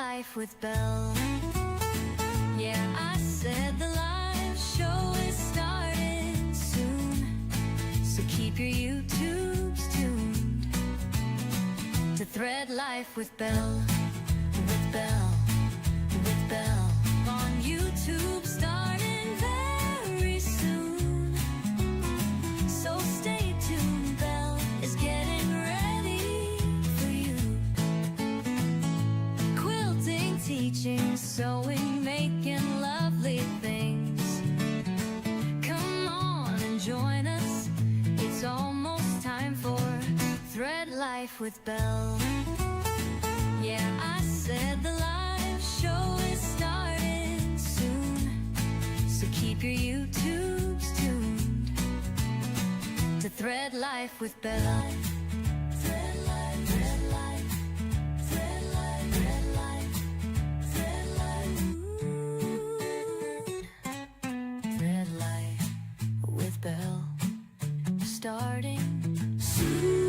life with Belle. Yeah, I said the live show is starting soon, so keep your YouTubes tuned to Thread Life with Belle, with Belle, with Belle. On YouTube starting very soon, so stay tuned, Belle is getting ready for you. Quilting, teaching, sewing, making lovely things. Come on and join us, it's almost time for Thread Life with Belle. Yeah, I said the live show is starting soon, so keep your YouTubes tuned to Thread Life with Belle. Thread Life, Thread Life, Thread Life, Thread Life, Thread Life. Thread Life with Belle, starting soon.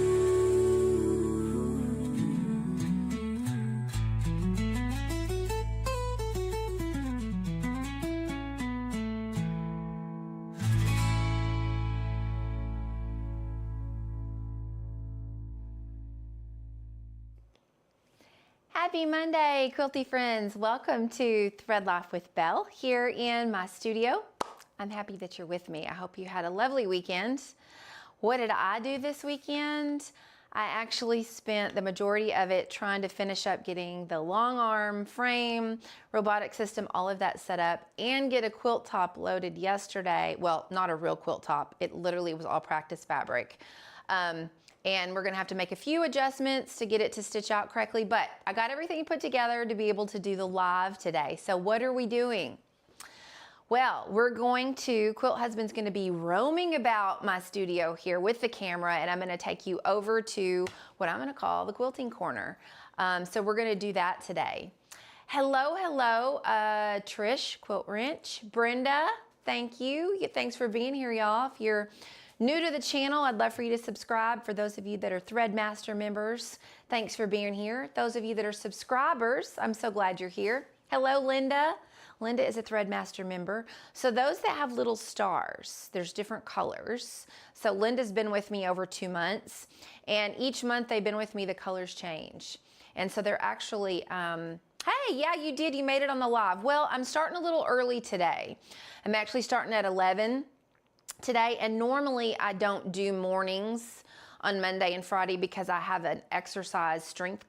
Happy Monday, Quilty friends. Welcome to Thread Life with Belle here in my studio. I'm happy that you're with me. I hope you had a lovely weekend. What did I do this weekend? I actually spent the majority of it trying to finish up getting the Longarm frame, robotic system, all of that set up, and get a quilt top loaded yesterday. Well, not a real quilt top. It literally was all practice fabric. And we're gonna have to make a few adjustments to get it to stitch out correctly, but I got everything put together to be able to do the live today. So what are we doing? Well, Quilt Husband's gonna be roaming about my studio here with the camera, and I'm gonna take you over to what I'm gonna call the quilting corner. So we're gonna do that today. Hello, Trish, Quilt Wrench, Brenda, thank you. Thanks for being here, y'all. If you're new to the channel, I'd love for you to subscribe. For those of you that are Threadmaster members, thanks for being here. Those of you that are subscribers, I'm so glad you're here. Hello, Linda. Linda is a Threadmaster member. So those that have little stars, there's different colors. So Linda's been with me over 2 months, and each month they've been with me, the colors change. And so they're actually, hey, yeah, you did, you made it on the live. Well, I'm starting a little early today. I'm actually starting at 11 today, and normally I don't do mornings on Monday and Friday because I have an exercise strength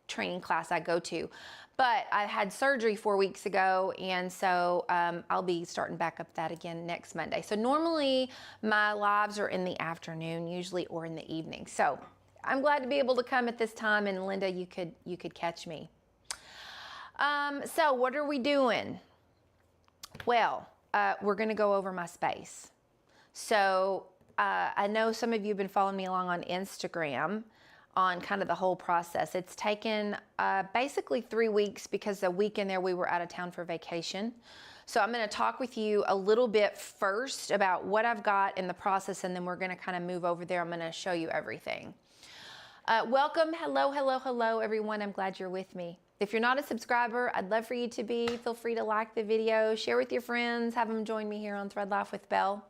training class I go to. But I had surgery 4 weeks ago, and so I'll be starting back up that again next Monday. So normally my lives are in the afternoon usually, or in the evening. So I'm glad to be able to come at this time, and Linda, you could catch me. So what are we doing? Well, we're gonna go over my space. So I know some of you have been following me along on Instagram on kind of the whole process. It's taken basically 3 weeks because a week in there we were out of town for vacation. So I'm gonna talk with you a little bit first about what I've got in the process, and then we're gonna kind of move over there. I'm gonna show you everything. Welcome, hello everyone. I'm glad you're with me. If you're not a subscriber, I'd love for you to be. Feel free to like the video, share with your friends, have them join me here on Thread Life with Belle.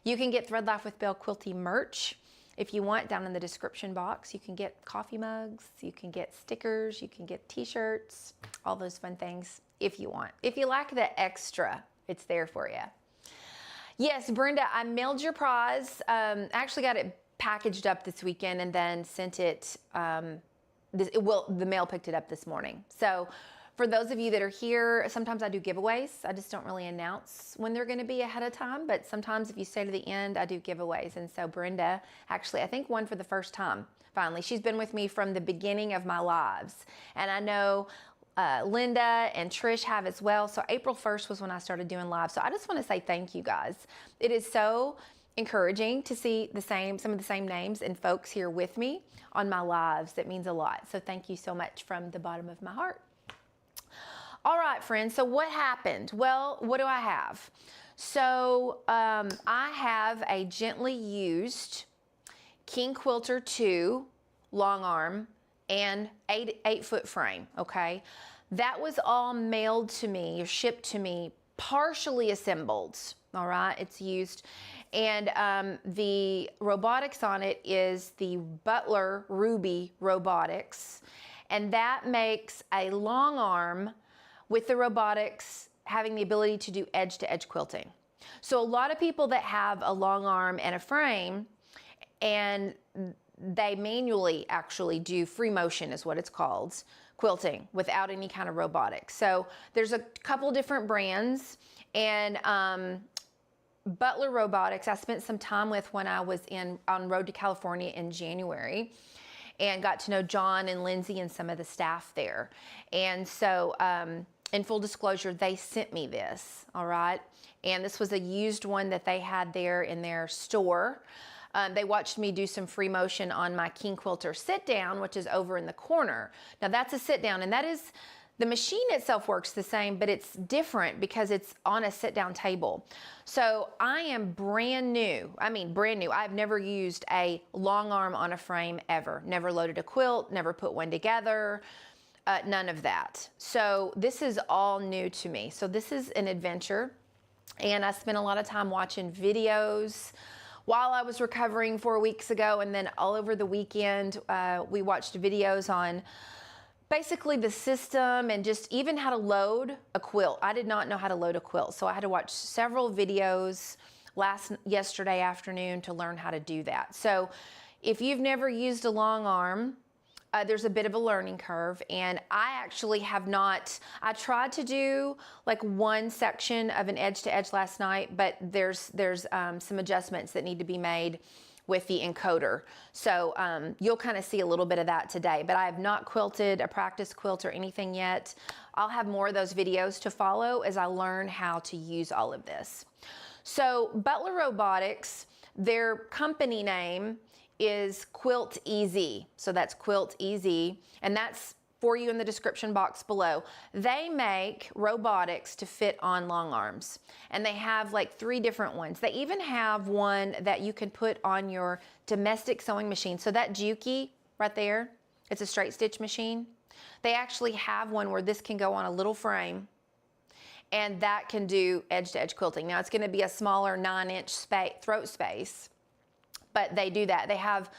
You can get Thread Life with Belle Quilty merch if you want, down in the description box. You can get coffee mugs, you can get stickers, you can get t-shirts, all those fun things if you want. If you like the extra, it's there for you. Yes, Brenda, I mailed your prize. Actually got it packaged up this weekend and then sent it, the mail picked it up this morning. So for those of you that are here, sometimes I do giveaways. I just don't really announce when they're gonna be ahead of time, but sometimes if you stay to the end, I do giveaways. And so Brenda, actually, I think won for the first time, finally. She's been with me from the beginning of my lives. And I know Linda and Trish have as well. So April 1st was when I started doing live. So I just wanna say thank you guys. It is so encouraging to see some of the same names and folks here with me on my lives. That means a lot. So thank you so much from the bottom of my heart. All right, friends, so what happened? Well, what do I have? So I have a gently used King Quilter 2 long arm and 8-foot frame, okay? That was all mailed to me or shipped to me, partially assembled. All right, it's used. And the robotics on it is the Butler Robotics. And that makes a long arm with the robotics having the ability to do edge-to-edge quilting. So a lot of people that have a long arm and a frame, and they manually actually do free motion is what it's called, quilting without any kind of robotics. So there's a couple different brands, and Butler Robotics I spent some time with when I was on road to California in January, and got to know John and Lindsay and some of the staff there. And so in full disclosure, they sent me this, all right? And this was a used one that they had there in their store. They watched me do some free motion on my King Quilter sit down, which is over in the corner. Now that's a sit down, and that is, the machine itself works the same, but it's different because it's on a sit down table. So I am brand new. I mean, brand new. I've never used a long arm on a frame ever. Never loaded a quilt, never put one together, none of that. So this is all new to me. So this is an adventure. And I spent a lot of time watching videos while I was recovering 4 weeks ago, and then all over the weekend, we watched videos on basically the system and just even how to load a quilt. I did not know how to load a quilt, so I had to watch several videos yesterday afternoon to learn how to do that. So if you've never used a long arm, there's a bit of a learning curve, and I actually have not. I tried to do like one section of an edge to edge last night, but there's some adjustments that need to be made with the encoder. So you'll kind of see a little bit of that today, but I have not quilted a practice quilt or anything yet. I'll have more of those videos to follow as I learn how to use all of this. So Butler Robotics, their company name is Quilt Easy. So that's Quilt Easy, and that's for you in the description box below. They make robotics to fit on long arms, and they have like 3 different ones. They even have one that you can put on your domestic sewing machine. So that Juki right there, it's a straight stitch machine. They actually have one where this can go on a little frame, and that can do edge to edge quilting. Now it's gonna be a smaller 9-inch throat space, but they do that. They have,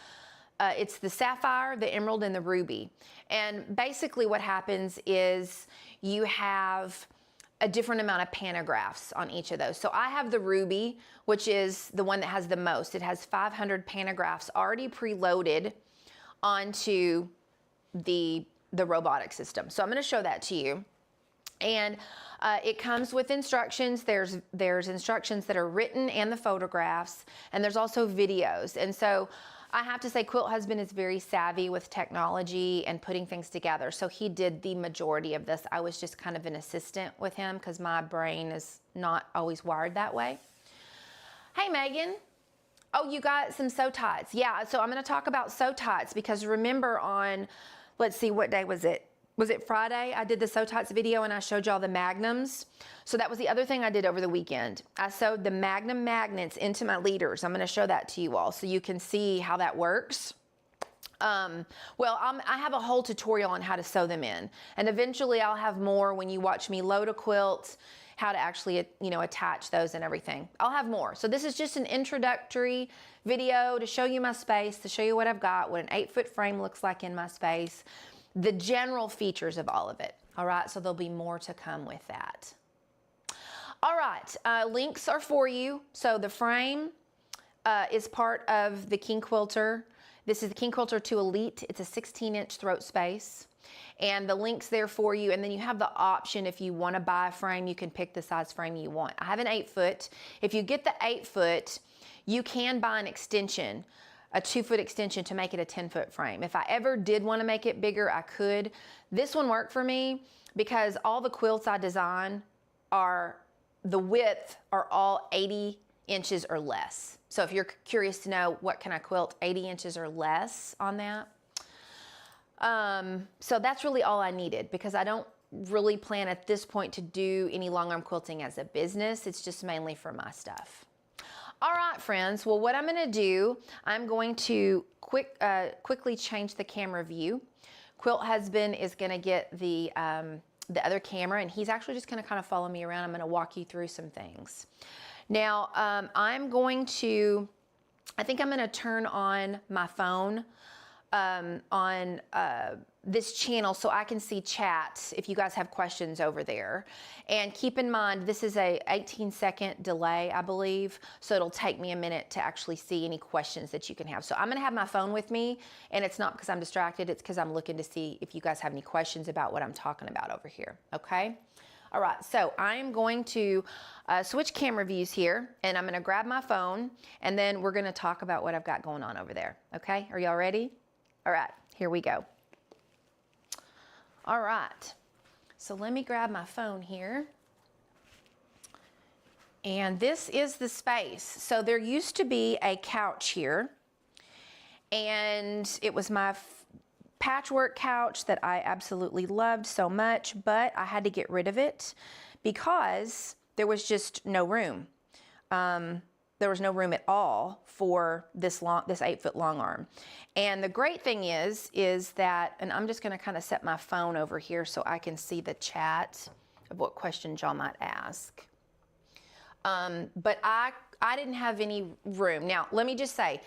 it's the sapphire, the emerald, and the ruby. And basically what happens is you have a different amount of pantographs on each of those. So I have the ruby, which is the one that has the most. It has 500 pantographs already preloaded onto the robotic system. So I'm gonna show that to you. And it comes with instructions. There's instructions that are written and the photographs, and there's also videos. And so I have to say, Quilt Husband is very savvy with technology and putting things together. So he did the majority of this. I was just kind of an assistant with him because my brain is not always wired that way. Hey, Megan. Oh, you got some sew tights. Yeah, so I'm going to talk about sew tights because remember on, let's see, what day was it? Was it Friday? I did the sew tights video and I showed y'all the magnums. So that was the other thing I did over the weekend. I sewed the magnum magnets into my leaders. I'm gonna show that to you all so you can see how that works. I have a whole tutorial on how to sew them in. And eventually I'll have more when you watch me load a quilt, how to actually, attach those and everything. I'll have more. So this is just an introductory video to show you my space, to show you what I've got, what an 8-foot frame looks like in my space, the general features of all of it. All right, so there'll be more to come with that. All right, links are for you. So the frame is part of the King Quilter. This is the King Quilter 2 Elite. It's a 16-inch throat space. And the link's there for you. And then you have the option, if you want to buy a frame, you can pick the size frame you want. I have an 8-foot. If you get the 8-foot, you can buy an extension, a 2-foot extension to make it a 10-foot frame. If I ever did want to make it bigger, I could. This one worked for me because all the quilts I design the width are all 80 inches or less. So if you're curious to know what can I quilt 80 inches or less on that. So that's really all I needed because I don't really plan at this point to do any long arm quilting as a business. It's just mainly for my stuff. All right, friends. Well, what I'm going to do, I'm going to quickly change the camera view. Quilt Husband is going to get the the other camera, and he's actually just gonna kind of follow me around. I'm gonna walk you through some things. Now, I think I'm gonna turn on my phone on this channel so I can see chat if you guys have questions over there. And keep in mind, this is a 18-second delay, I believe, so it'll take me a minute to actually see any questions that you can have. So I'm gonna have my phone with me, and it's not because I'm distracted, it's because I'm looking to see if you guys have any questions about what I'm talking about over here, okay? All right, so I'm going to switch camera views here, and I'm gonna grab my phone, and then we're gonna talk about what I've got going on over there, okay? Are y'all ready? All right, here we go. All right, so let me grab my phone here. And this is the space. So there used to be a couch here, and it was my patchwork couch that I absolutely loved so much, but I had to get rid of it because there was just no room. There was no room at all for this 8-foot long arm. And the great thing is that, and I'm just gonna kind of set my phone over here so I can see the chat of what questions y'all might ask. But I didn't have any room. Now, let me just say,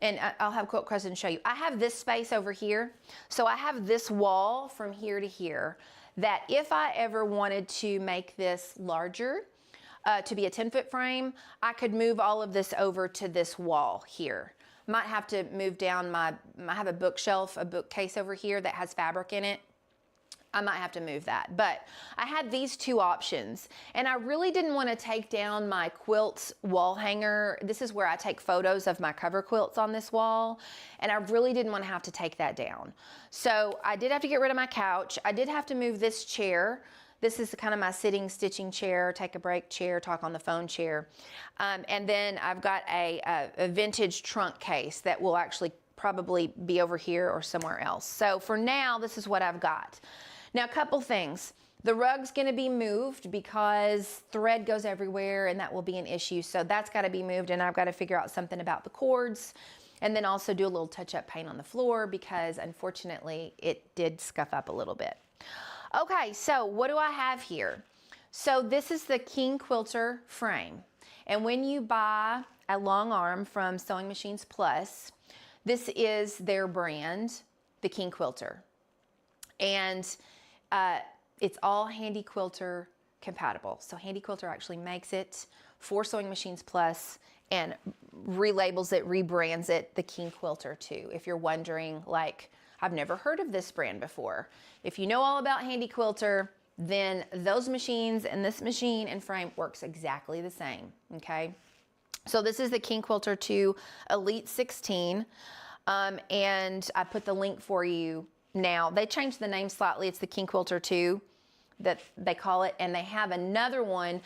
and I'll have quilt questions to show you. I have this space over here. So I have this wall from here to here that if I ever wanted to make this larger, to be a 10-foot frame, I could move all of this over to this wall here. Might have to move down I have a bookshelf, a bookcase over here that has fabric in it. I might have to move that, but I had these two options, and I really didn't want to take down my quilt wall hanger. This is where I take photos of my cover quilts on this wall, and I really didn't want to have to take that down. So I did have to get rid of my couch. I did have to move this chair. This is kind of my sitting stitching chair, take a break chair, talk on the phone chair. And then I've got a vintage trunk case that will actually probably be over here or somewhere else. So for now, this is what I've got. Now, a couple things. The rug's gonna be moved because thread goes everywhere and that will be an issue. So that's gotta be moved, and I've gotta figure out something about the cords, and then also do a little touch-up paint on the floor because unfortunately it did scuff up a little bit. Okay, so what do I have here? So this is the King Quilter frame. And when you buy a long arm from Sewing Machines Plus, this is their brand, the King Quilter. And it's all Handy Quilter compatible. So Handy Quilter actually makes it for Sewing Machines Plus and relabels it, rebrands it, the King Quilter too. If you're wondering, like, I've never heard of this brand before. If you know all about Handy Quilter, then those machines and this machine and frame works exactly the same, okay? So this is the King Quilter 2 Elite 16, and I put the link for you now. They changed the name slightly. It's the King Quilter 2 that they call it, and they have another one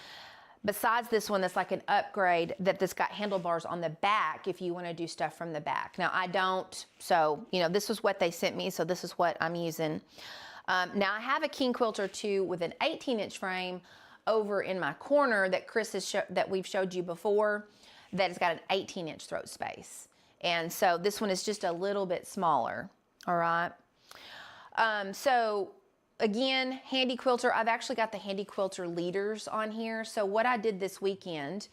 besides this one that's like an upgrade that's got handlebars on the back if you want to do stuff from the back. Now I don't, so you know, this was what they sent me, so this is what I'm using. Now I have a King Quilter 2 with an 18-inch frame over in my corner that Chris has that we've showed you before, that has got an 18-inch throat space. And so this one is just a little bit smaller, all right? So again, Handy Quilter, I've actually got the Handy Quilter leaders on here. So what I did this weekend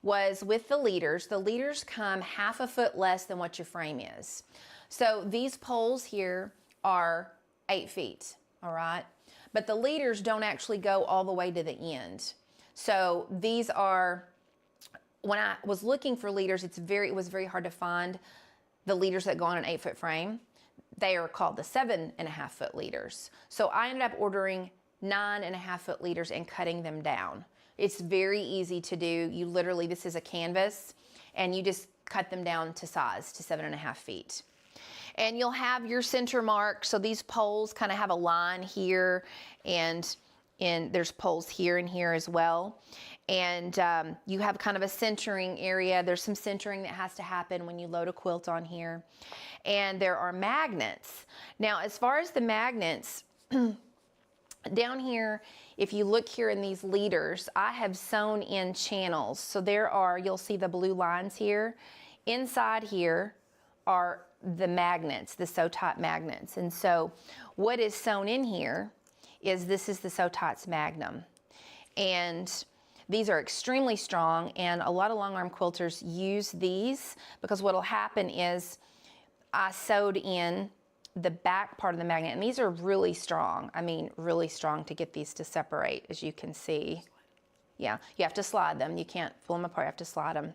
was with the leaders come half a foot less than what your frame is. So these poles here are 8 feet, all right? But the leaders don't actually go all the way to the end. So these are, when I was looking for leaders, it was very hard to find the leaders that go on an 8-foot frame. They are called the 7.5-foot leaders. So I ended up ordering 9.5-foot leaders and cutting them down. It's very easy to do. You literally, this is a canvas, and you just cut them down to size, to 7.5 feet. And you'll have your center mark. So these poles kind of have a line here, and there's poles here and here as well. And you have kind of a centering area. There's some centering that has to happen when you load a quilt on here. And there are magnets. Now, as far as the magnets, down here, if you look here in these leaders, I have sewn in channels. So there are, you'll see the blue lines here. Inside here are the magnets, the sew type magnets. And so what is sewn in here is this is the Sew Tots Magnum. And these are extremely strong, and a lot of long arm quilters use these because what'll happen is I sewed in the back part of the magnet, and these are really strong. I mean, really strong to get these to separate, as you can see. Yeah, you have to slide them. You can't pull them apart, you have to slide them.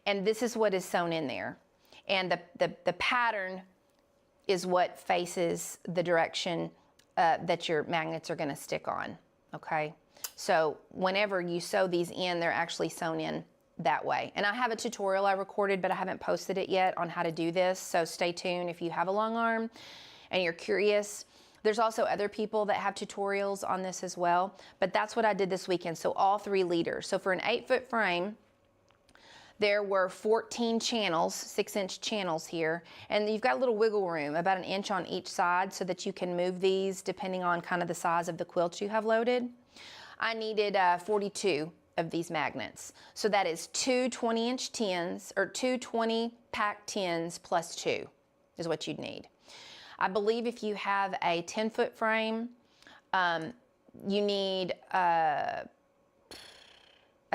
And this is what is sewn in there. And the pattern is what faces the direction that your magnets are gonna stick on, okay? So whenever you sew these in, they're actually sewn in that way. And I have a tutorial I recorded, but I haven't posted it yet on how to do this, so stay tuned if you have a long arm and you're curious. There's also other people that have tutorials on this as well, but that's what I did this weekend, so all 3 leaders. So for an 8-foot frame, there were 14 channels, 6-inch channels here, and you've got a little wiggle room, about 1 inch on each side, so that you can move these depending on kind of the size of the quilt you have loaded. I needed 42 of these magnets. So that is 2 20-inch tins, or 2 20-pack tins plus 2 is what you'd need. I believe if you have a 10-foot frame, you need, I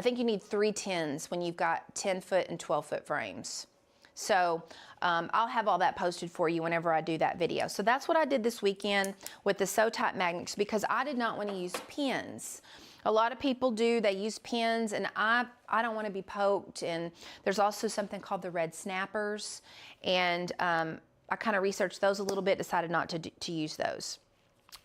think you need 3 tins when you've got 10-foot and 12-foot frames. So I'll have all that posted for you whenever I do that video. So that's what I did this weekend with the Sew Tot magnets, because I did not want to use pins. A lot of people do, they use pins, and I don't want to be poked. And there's also something called the red snappers, and I kind of researched those a little bit, decided not to use those.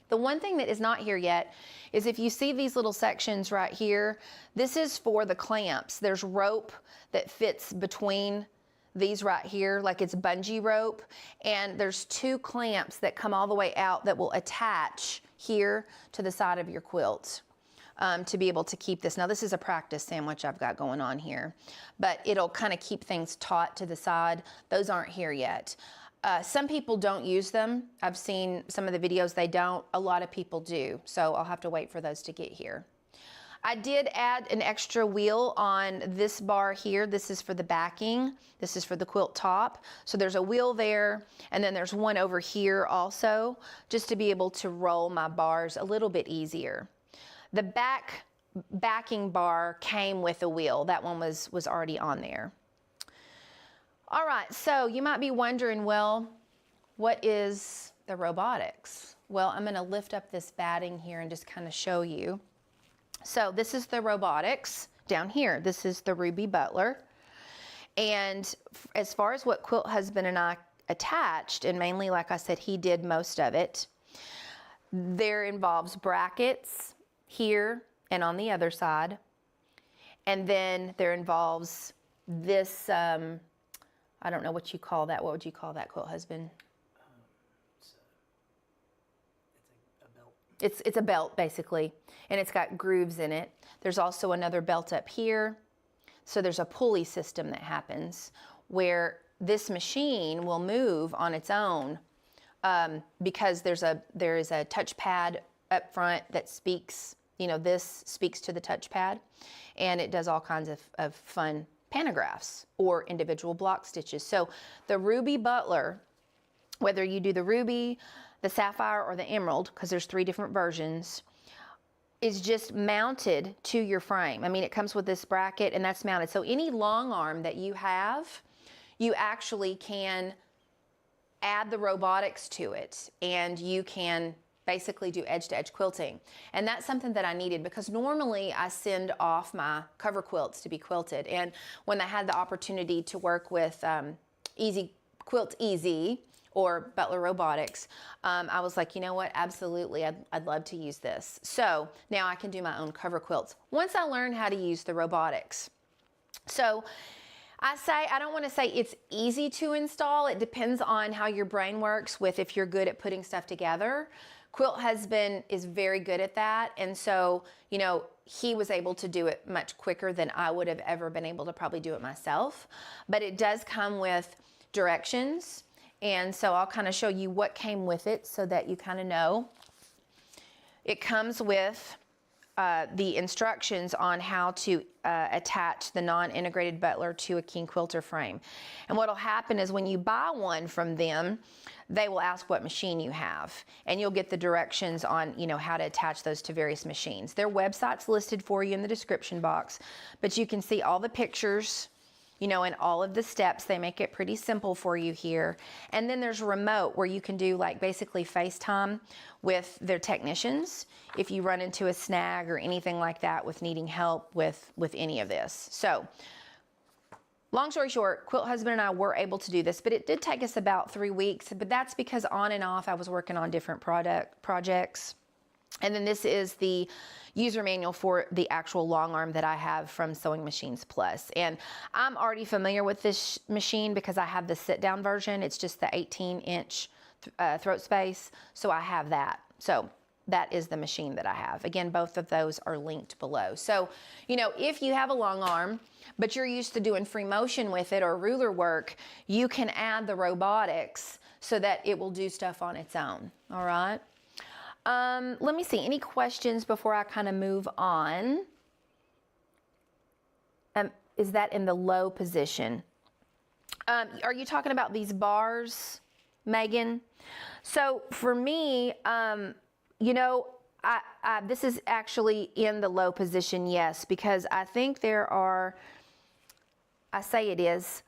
The one thing that is not here yet is if you see these little sections right here, this is for the clamps. There's rope that fits between these right here, like it's bungee rope, and there's 2 clamps that come all the way out that will attach here to the side of your quilt. To be able to keep this. Now this is a practice sandwich I've got going on here, but it'll kind of keep things taut to the side. Those aren't here yet. Some people don't use them. I've seen some of the videos they don't. A lot of people do, so I'll have to wait for those to get here. I did add an extra wheel on this bar here. This is for the backing. This is for the quilt top. So there's a wheel there, and then there's one over here also, just to be able to roll my bars a little bit easier. The backing bar came with a wheel. That one was already on there. All right, so you might be wondering, well, what is the robotics? Well, I'm gonna lift up this batting here and just kind of show you. So this is the robotics down here. This is the Ruby Butler. And as far as what Quilt Husband and I attached, and mainly, like I said, he did most of it, there involves brackets here and on the other side. And then there involves this, I don't know what you call that. What would you call that, Quilt Husband? It's a belt. It's a belt, basically, and it's got grooves in it. There's also another belt up here. So there's a pulley system that happens where this machine will move on its own because there is a touchpad up front that speaks, this speaks to the touchpad, and it does all kinds of fun panographs or individual block stitches. So the Ruby Butler, whether you do the ruby, the sapphire, or the emerald, because there's 3 different versions, is just mounted to your frame. I mean, it comes with this bracket and that's mounted. So any long arm that you have, you actually can add the robotics to it, and you can basically do edge-to-edge quilting. And that's something that I needed, because normally I send off my cover quilts to be quilted. And when I had the opportunity to work with Quilt Easy or Butler Robotics, I was like, you know what, absolutely, I'd love to use this. So now I can do my own cover quilts once I learn how to use the robotics. So I don't want to say it's easy to install. It depends on how your brain works with if you're good at putting stuff together. Quilt Husband is very good at that, and so, he was able to do it much quicker than I would have ever been able to probably do it myself. But it does come with directions, and so I'll kind of show you what came with it so that you kind of know. It comes with the instructions on how to attach the non-integrated Butler to a king quilter frame. And what'll happen is when you buy one from them, they will ask what machine you have, and you'll get the directions on, you know, how to attach those to various machines. Their website's listed for you in the description box, but you can see all the pictures, you know, and all of the steps. They make it pretty simple for you here. And then there's a remote where you can do like basically FaceTime with their technicians if you run into a snag or anything like that with needing help with any of this. So long story short, Quilt Husband and I were able to do this, but it did take us about 3 weeks, but that's because on and off I was working on different projects. And then this is the user manual for the actual long arm that I have from Sewing Machines Plus. And I'm already familiar with this machine because I have the sit-down version. It's just the 18-inch throat space, so I have that. So that is the machine that I have. Again, both of those are linked below. So, you know, if you have a long arm, but you're used to doing free motion with it or ruler work, you can add the robotics so that it will do stuff on its own, all right? Let me see, any questions before I kind of move on? Is that in the low position? Are you talking about these bars, Megan? So for me, you know, this is actually in the low position, yes, because I think there are, I say it is,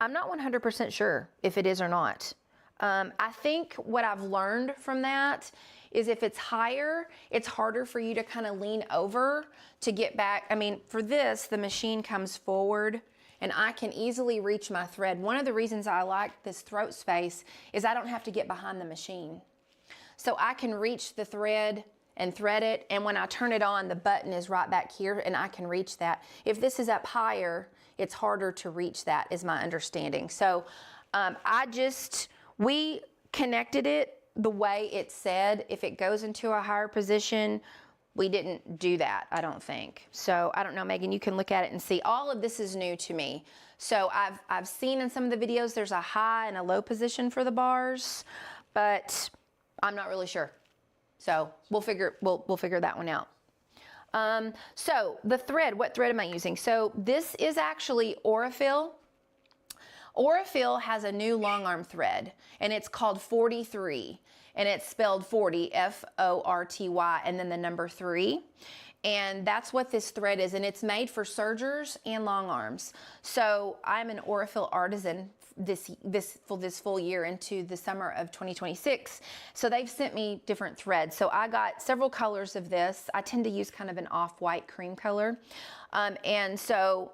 I'm not 100% sure if it is or not. I think what I've learned from that is if it's higher, it's harder for you to kind of lean over to get back. I mean, for this, the machine comes forward and I can easily reach my thread. One of the reasons I like this throat space is I don't have to get behind the machine. So I can reach the thread and thread it, and when I turn it on, the button is right back here and I can reach that. If this is up higher, it's harder to reach that, is my understanding. So we connected it the way it said. If it goes into a higher position, we didn't do that, I don't think. So I don't know, Megan, you can look at it and see. All of this is new to me. So I've seen in some of the videos there's a high and a low position for the bars, but I'm not really sure. So we'll figure that one out. So the thread, what thread am I using? So this is actually Aurifil. Aurifil has a new long arm thread, and it's called 43, and it's spelled 40, F-O-R-T-Y, and then the number 3. And that's what this thread is, and it's made for sergers and long arms. So I'm an Aurifil artisan this full year into the summer of 2026. So they've sent me different threads. So I got several colors of this. I tend to use kind of an off-white cream color. And so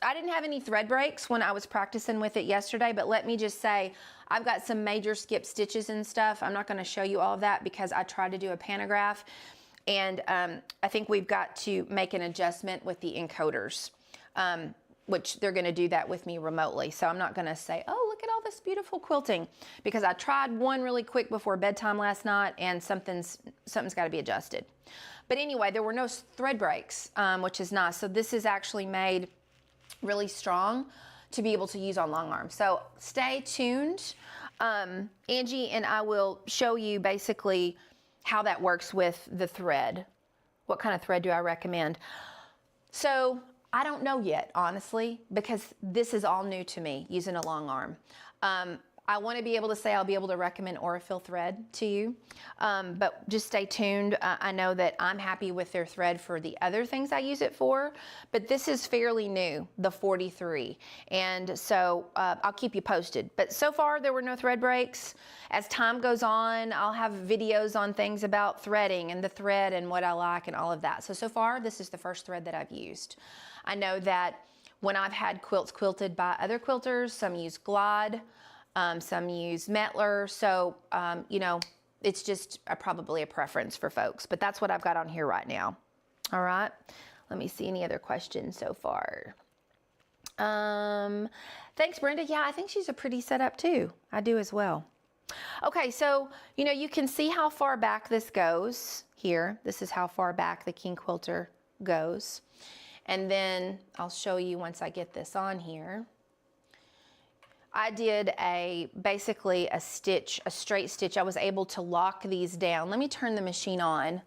I didn't have any thread breaks when I was practicing with it yesterday, but let me just say, I've got some major skip stitches and stuff. I'm not gonna show you all of that because I tried to do a pantograph, and I think we've got to make an adjustment with the encoders, which they're gonna do that with me remotely. So I'm not gonna say, oh, look at all this beautiful quilting, because I tried one really quick before bedtime last night and something's gotta be adjusted. But anyway, there were no thread breaks, which is nice. So this is actually made really strong to be able to use on long arms. So stay tuned. Angie and I will show you basically how that works with the thread. What kind of thread do I recommend? So I don't know yet, honestly, because this is all new to me, using a long arm. I want to be able to say I'll be able to recommend Aurifil thread to you, but just stay tuned. I know that I'm happy with their thread for the other things I use it for, but this is fairly new, the 43, and so I'll keep you posted. But so far there were no thread breaks. As time goes on, I'll have videos on things about threading and the thread and what I like and all of that. So far this is the first thread that I've used. I know that when I've had quilts quilted by other quilters, some use Glide, some use Metler, so you know, it's just probably a preference for folks, but that's what I've got on here right now. All right, let me see any other questions so far. Thanks, Brenda. Yeah, I think she's a pretty setup too. I do as well. Okay, so you know, you can see how far back this goes here. This is how far back the King Quilter goes, and then I'll show you once I get this on here. I did basically a straight stitch. I was able to lock these down. Let me turn the machine on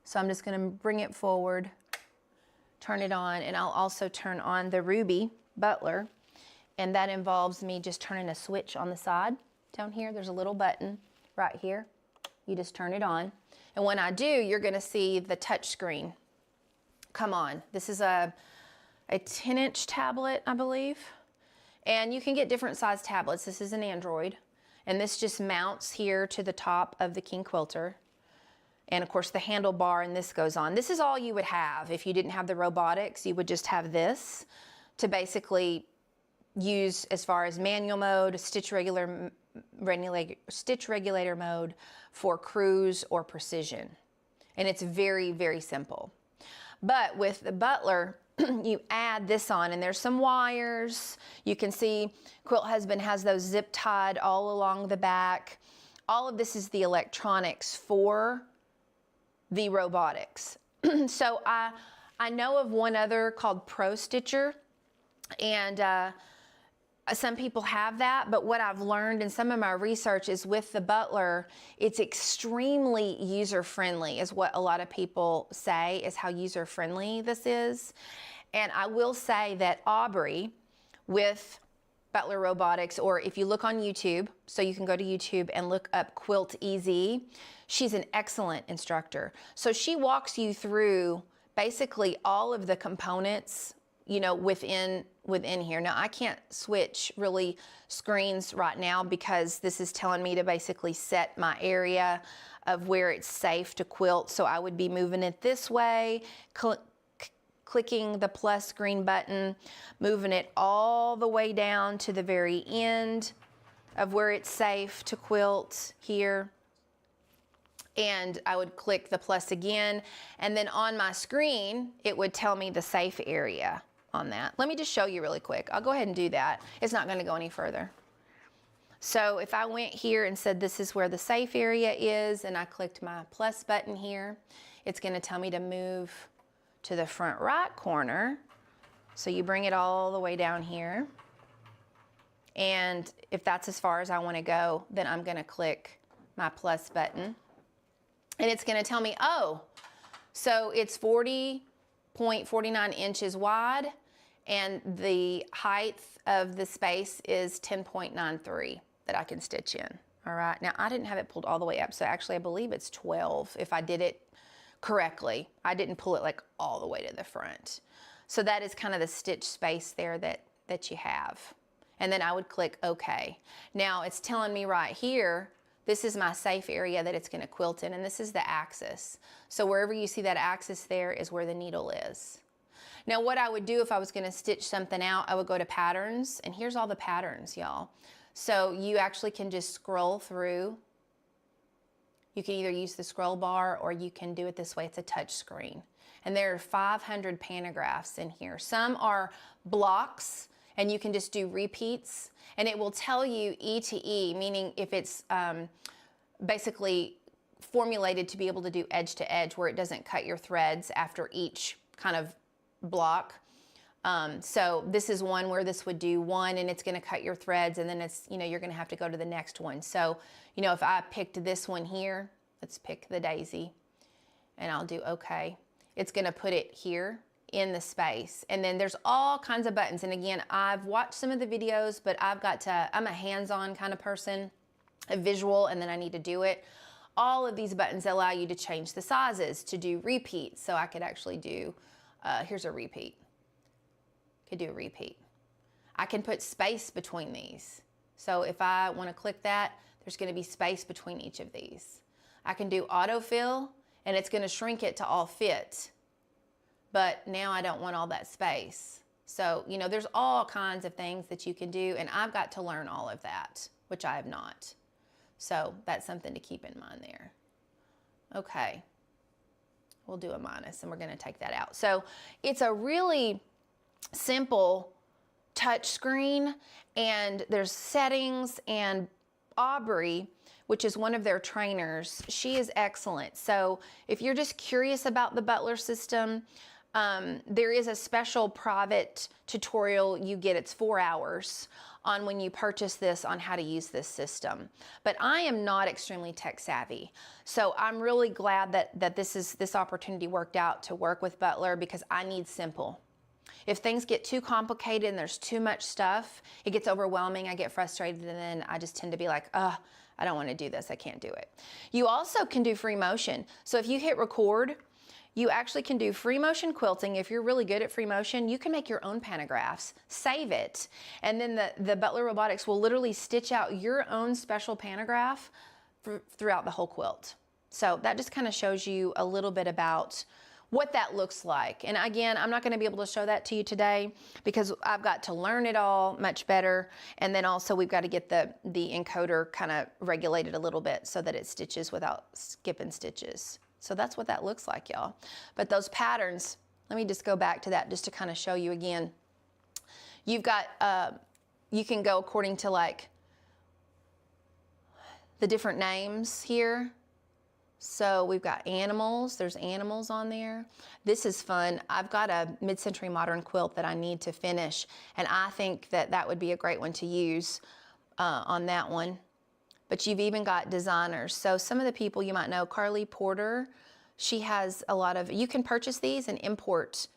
So I'm just gonna bring it forward, turn it on, and I'll also turn on the Ruby Butler. And that involves me just turning a switch on the side. Down here, there's a little button right here. You just turn it on. And when I do, you're gonna see the touch screen come on. This is a 10-inch tablet, I believe. And you can get different size tablets. This is an Android. And this just mounts here to the top of the King Quilter. And of course the handlebar, and this goes on. This is all you would have. If you didn't have the robotics, you would just have this to basically use as far as manual mode, stitch regulator mode for cruise or precision. And it's very, very simple. But with the Butler, you add this on, and there's some wires. You can see Quilt Husband has those zip tied all along the back. All of this is the electronics for the robotics. So I know of one other called Pro Stitcher, and some people have that, but what I've learned in some of my research is with the Butler, it's extremely user-friendly, is what a lot of people say is how user-friendly this is. And I will say that Aubrey with Butler Robotics, or if you look on YouTube, so you can go to YouTube and look up Quilt EZ, she's an excellent instructor. So she walks you through basically all of the components, you know, within here. Now I can't switch really screens right now because this is telling me to basically set my area of where it's safe to quilt. So I would be moving it this way, clicking the plus green button, moving it all the way down to the very end of where it's safe to quilt here. And I would click the plus again, and then on my screen, it would tell me the safe area on that. Let me just show you really quick. I'll go ahead and do that. It's not gonna go any further. So if I went here and said this is where the safe area is, and I clicked my plus button here, it's gonna tell me to move to the front right corner. So you bring it all the way down here. And if that's as far as I wanna go, then I'm gonna click my plus button. And it's gonna tell me, oh, so it's 40.49 inches wide, and the height of the space is 10.93 that I can stitch in. All right, now I didn't have it pulled all the way up, so actually I believe it's 12 if I did it correctly. I didn't pull it like all the way to the front. So that is kind of the stitch space there that you have. And then I would click OK. Now it's telling me right here, this is my safe area that it's gonna quilt in, and this is the axis. So wherever you see that axis there is where the needle is. Now what I would do if I was gonna stitch something out, I would go to patterns, and here's all the patterns, y'all. So you actually can just scroll through. You can either use the scroll bar or you can do it this way. It's a touch screen. And there are 500 panographs in here. Some are blocks, and you can just do repeats, and it will tell you E to E, meaning if it's basically formulated to be able to do edge to edge where it doesn't cut your threads after each kind of block. So this is one where this would do one, and it's gonna cut your threads, and then it's, you know, you're gonna have to go to the next one. So, you know, if I picked this one here, let's pick the daisy, and I'll do okay. It's gonna put it here in the space. And then there's all kinds of buttons. And again, I've watched some of the videos, but I'm a hands-on kind of person, a visual, and then I need to do it. All of these buttons allow you to change the sizes, to do repeats. So I could actually do, here's a repeat. Could do a repeat. I can put space between these. So if I want to click that, there's going to be space between each of these. I can do autofill, and it's going to shrink it to all fit. But now I don't want all that space. So, you know, there's all kinds of things that you can do, and I've got to learn all of that, which I have not. So that's something to keep in mind there. Okay, we'll do a minus, and we're going to take that out. So it's a really simple touch screen, and there's settings, and Aubrey, which is one of their trainers, she is excellent. So if you're just curious about the Butler system, There is a special private tutorial you get. It's 4 hours on when you purchase this on how to use this system. But I am not extremely tech savvy. So I'm really glad that this opportunity worked out to work with Butler, because I need simple. If things get too complicated and there's too much stuff, it gets overwhelming, I get frustrated, and then I just tend to be like, I don't want to do this, I can't do it. You also can do free motion. So if you hit record, you actually can do free motion quilting. If you're really good at free motion, you can make your own pantographs, save it, and then the Butler Robotics will literally stitch out your own special pantograph throughout the whole quilt. So that just kind of shows you a little bit about what that looks like. And again, I'm not going to be able to show that to you today because I've got to learn it all much better. And then also we've got to get the encoder kind of regulated a little bit so that it stitches without skipping stitches. So that's what that looks like, y'all. But those patterns, let me just go back to that just to kind of show you again. You've got, you can go according to like the different names here. So we've got animals, there's animals on there. This is fun. I've got a mid-century modern quilt that I need to finish, and I think that would be a great one to use on that one. But you've even got designers. So some of the people you might know, Carly Porter, she has a lot of, you can purchase these and import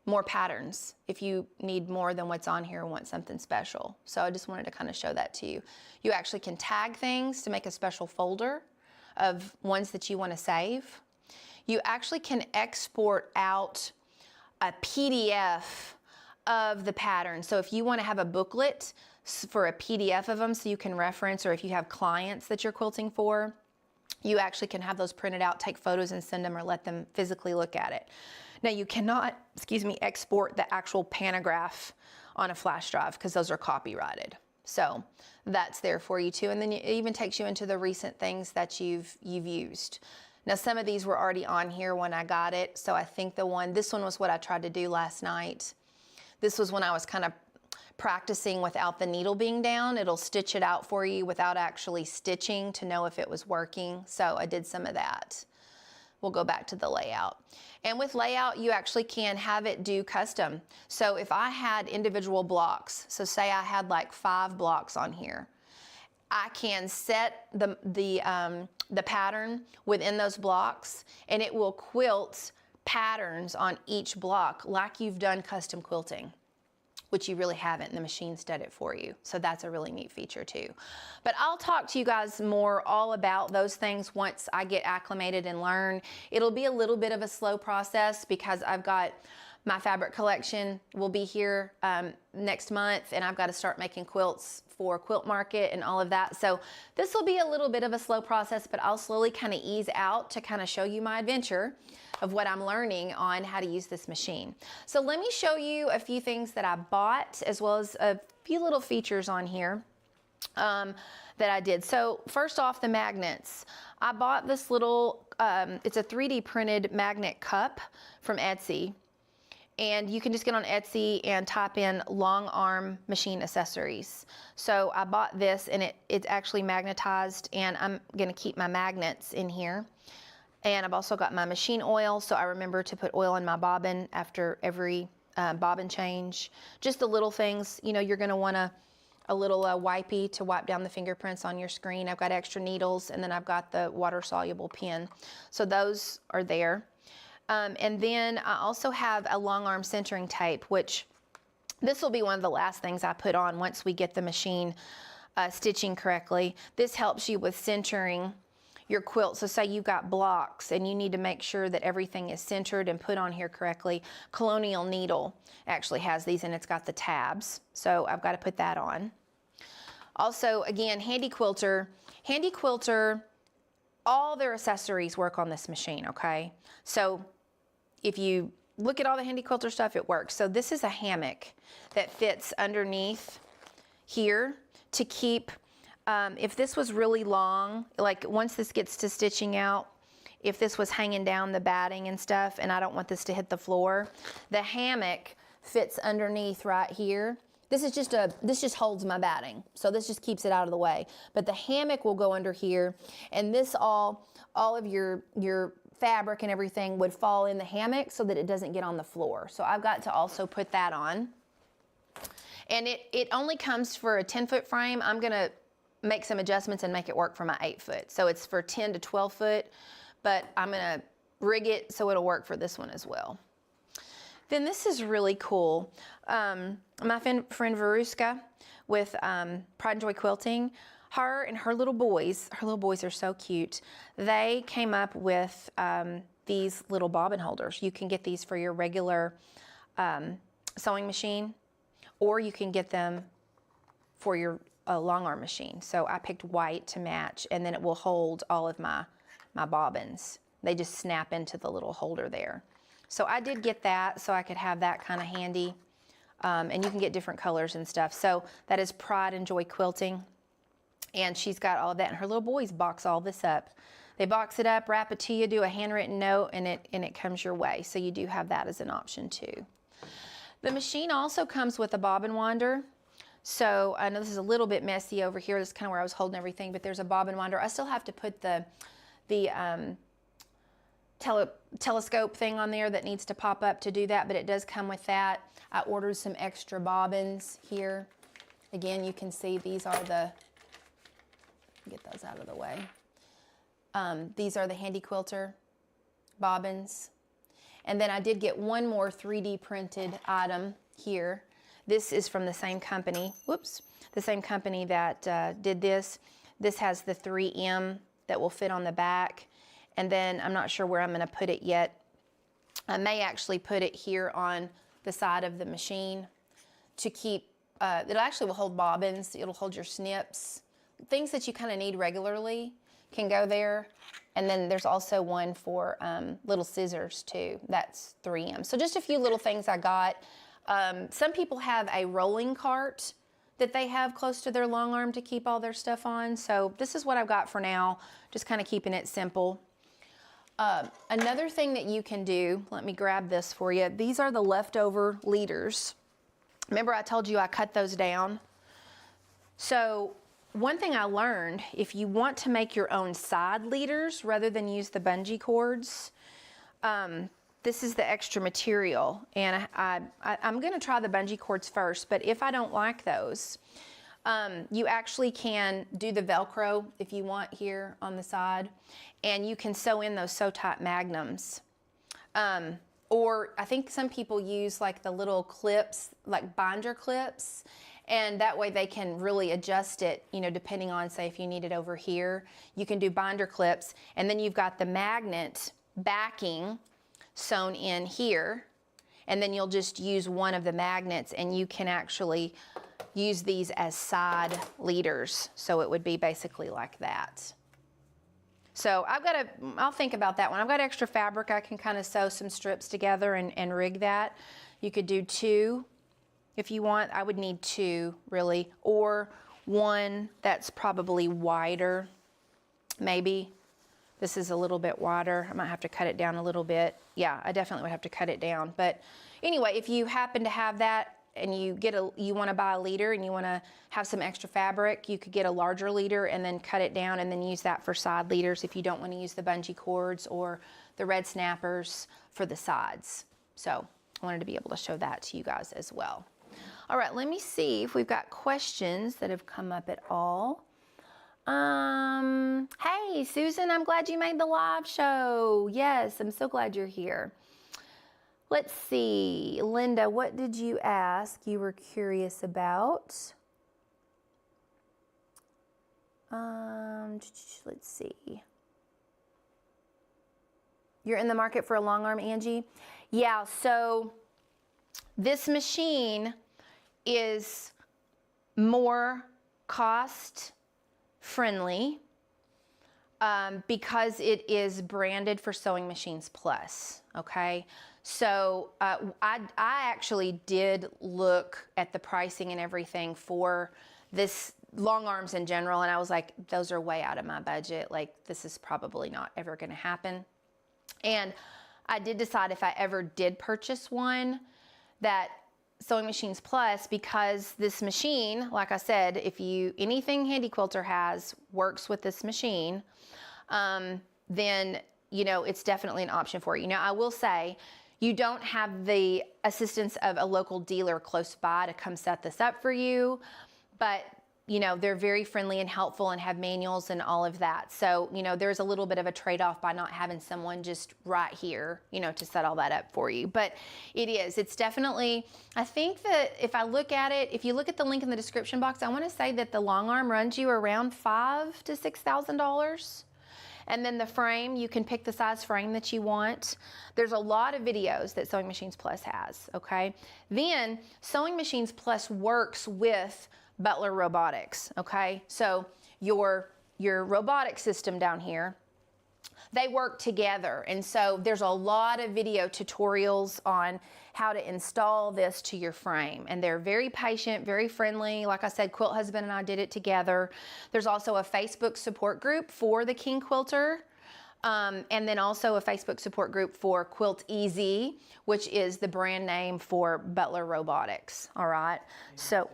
more patterns if you need more than what's on here and want something special. So I just wanted to kind of show that to you. You actually can tag things to make a special folder of ones that you want to save. You actually can export out a PDF of the pattern. So if you want to have a booklet for a PDF of them so you can reference, or if you have clients that you're quilting for, you actually can have those printed out, take photos and send them, or let them physically look at it. Now you cannot, export the actual pantograph on a flash drive because those are copyrighted. So that's there for you too. And then it even takes you into the recent things that you've used. Now some of these were already on here when I got it. So I think this one was what I tried to do last night. This was when I was kind of practicing without the needle being down. It'll stitch it out for you without actually stitching to know if it was working. So I did some of that. We'll go back to the layout. And with layout, you actually can have it do custom. So if I had individual blocks, so say I had like 5 blocks on here, I can set the pattern within those blocks, and it will quilt patterns on each block like you've done custom quilting, which you really haven't, and the machine's done it for you. So that's a really neat feature too. But I'll talk to you guys more all about those things once I get acclimated and learn. It'll be a little bit of a slow process because I've got my fabric collection will be here next month, and I've got to start making quilts for Quilt Market and all of that. So this will be a little bit of a slow process, but I'll slowly kind of ease out to kind of show you my adventure of what I'm learning on how to use this machine. So let me show you a few things that I bought, as well as a few little features on here that I did. So first off, the magnets. I bought this little, it's a 3D printed magnet cup from Etsy. And you can just get on Etsy and type in Longarm machine accessories. So I bought this, and it's actually magnetized, and I'm gonna keep my magnets in here. And I've also got my machine oil, so I remember to put oil in my bobbin after every bobbin change. Just the little things, you know, you're gonna want a little wipey to wipe down the fingerprints on your screen. I've got extra needles, and then I've got the water-soluble pen. So those are there. And then I also have a long arm centering tape, which this will be one of the last things I put on once we get the machine stitching correctly. This helps you with centering your quilt. So say you've got blocks and you need to make sure that everything is centered and put on here correctly. Colonial Needle actually has these, and it's got the tabs. So I've got to put that on. Also, again, Handy Quilter. Handy Quilter, all their accessories work on this machine, okay? So if you look at all the Handy Quilter stuff, it works. So this is a hammock that fits underneath here to keep, if this was really long, like once this gets to stitching out, if this was hanging down the batting and stuff, and I don't want this to hit the floor, the hammock fits underneath right here. This just holds my batting. So this just keeps it out of the way. But the hammock will go under here, and this all of your fabric and everything would fall in the hammock so that it doesn't get on the floor. So I've got to also put that on. And it only comes for a 10-foot frame. I'm gonna make some adjustments and make it work for my 8-foot. So it's for 10 to 12 foot, but I'm gonna rig it so it'll work for this one as well. Then this is really cool. My friend Veruska with Pride and Joy Quilting, her and her little boys are so cute. They came up with these little bobbin holders. You can get these for your regular sewing machine, or you can get them for your Longarm machine. So I picked white to match, and then it will hold all of my bobbins. They just snap into the little holder there. So I did get that so I could have that kind of handy. And you can get different colors and stuff. So that is Pride and Joy Quilting. And she's got all of that, and her little boys box all this up. They box it up, wrap it to you, do a handwritten note, and it comes your way. So you do have that as an option too. The machine also comes with a bobbin winder. So I know this is a little bit messy over here. This is kind of where I was holding everything, but there's a bobbin winder. I still have to put the telescope thing on there that needs to pop up to do that, but it does come with that. I ordered some extra bobbins here. Again, you can see these are the, get those out of the way. These are the Handy Quilter bobbins. And then I did get one more 3D printed item here. This is from the same company, whoops, the same company that did this. This has the 3M that will fit on the back. And then I'm not sure where I'm gonna put it yet. I may actually put it here on the side of the machine to keep, it actually will hold bobbins, it'll hold your snips. Things that you kind of need regularly can go there. And then there's also one for little scissors too, that's 3M. So just a few little things I got. Some people have a rolling cart that they have close to their Longarm to keep all their stuff on. So this is what I've got for now, just kind of keeping it simple. Another thing that you can do, let me grab this for you. These are the leftover leaders. Remember I told you I cut those down? So one thing I learned, if you want to make your own side leaders rather than use the bungee cords, this is the extra material. And I'm gonna try the bungee cords first, but if I don't like those, you actually can do the Velcro if you want here on the side, and you can sew in those sew type magnums. Or I think some people use like the little clips, like binder clips, and that way they can really adjust it, you know, depending on, say, if you need it over here, you can do binder clips, and then you've got the magnet backing sewn in here, and then you'll just use one of the magnets, and you can actually use these as side leaders. So it would be basically like that. So I'll think about that one. I've got extra fabric. I can kind of sew some strips together and rig that. You could do 2 if you want. I would need 2 really, or one that's probably wider, maybe. This is a little bit wider. I might have to cut it down a little bit. Yeah, I definitely would have to cut it down. But anyway, if you happen to have that and you want to buy a leader and you want to have some extra fabric, you could get a larger leader and then cut it down and then use that for side leaders if you don't want to use the bungee cords or the red snappers for the sides. So I wanted to be able to show that to you guys as well. All right, let me see if we've got questions that have come up at all. Hey, Susan, I'm glad you made the live show. Yes, I'm so glad you're here. Let's see, Linda, what did you ask you were curious about? Let's see. You're in the market for a Longarm, Angie? Yeah, so this machine is more cost friendly because it is branded for Sewing Machines Plus, okay? So I actually did look at the pricing and everything for this Longarms in general, and I was like, those are way out of my budget. Like, this is probably not ever gonna happen. And I did decide if I ever did purchase one, that Sewing Machines Plus, because this machine, like I said, anything Handy Quilter has works with this machine, then you know, it's definitely an option for you. Now, I will say, you don't have the assistance of a local dealer close by to come set this up for you, but you know, they're very friendly and helpful and have manuals and all of that. So, you know, there's a little bit of a trade-off by not having someone just right here, you know, to set all that up for you. But it's definitely, I think that if I look at it, if you look at the link in the description box, I want to say that the Longarm runs you around $5,000 to $6,000. And then the frame, you can pick the size frame that you want. There's a lot of videos that Sewing Machines Plus has, okay? Then Sewing Machines Plus works with Butler Robotics, okay? So your robotic system down here, they work together. And so there's a lot of video tutorials on how to install this to your frame. And they're very patient, very friendly. Like I said, Quilt Husband and I did it together. There's also a Facebook support group for the King Quilter. And then also a Facebook support group for Quilt Easy, which is the brand name for Butler Robotics, all right? So.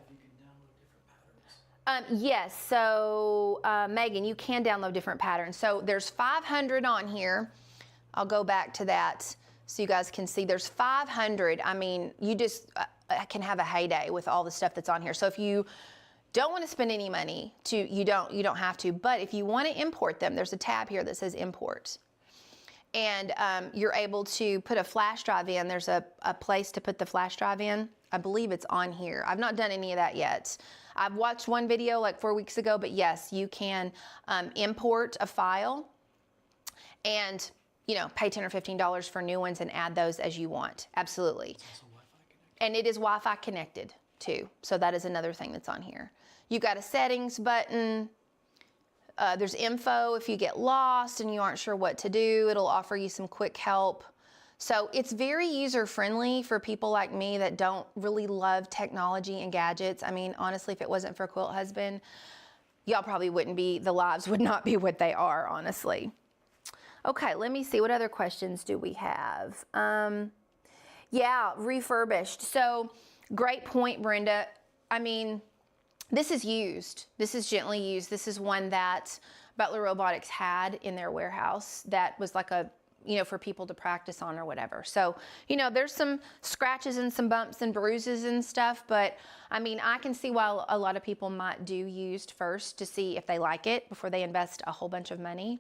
Yes, so Megan, you can download different patterns. So there's 500 on here. I'll go back to that so you guys can see there's 500. I mean, you just can have a heyday with all the stuff that's on here. So if you don't want to spend any money, you don't have to. But if you want to import them, there's a tab here that says import. And you're able to put a flash drive in. There's a place to put the flash drive in. I believe it's on here. I've not done any of that yet. I've watched one video like 4 weeks ago, but yes, you can import a file and, you know, pay $10 or $15 for new ones and add those as you want. Absolutely. And it is Wi-Fi connected too. So that is another thing that's on here. You've got a settings button. There's info if you get lost and you aren't sure what to do. It'll offer you some quick help. So it's very user-friendly for people like me that don't really love technology and gadgets. I mean, honestly, if it wasn't for Quilt Husband, y'all probably wouldn't be, the lives would not be what they are, honestly. Okay, let me see. What other questions do we have? Yeah, refurbished. So great point, Brenda. I mean, this is used. This is gently used. This is one that Butler Robotics had in their warehouse that was like a, you know, for people to practice on or whatever. So, you know, there's some scratches and some bumps and bruises and stuff, but I mean, I can see why a lot of people might do used first to see if they like it before they invest a whole bunch of money.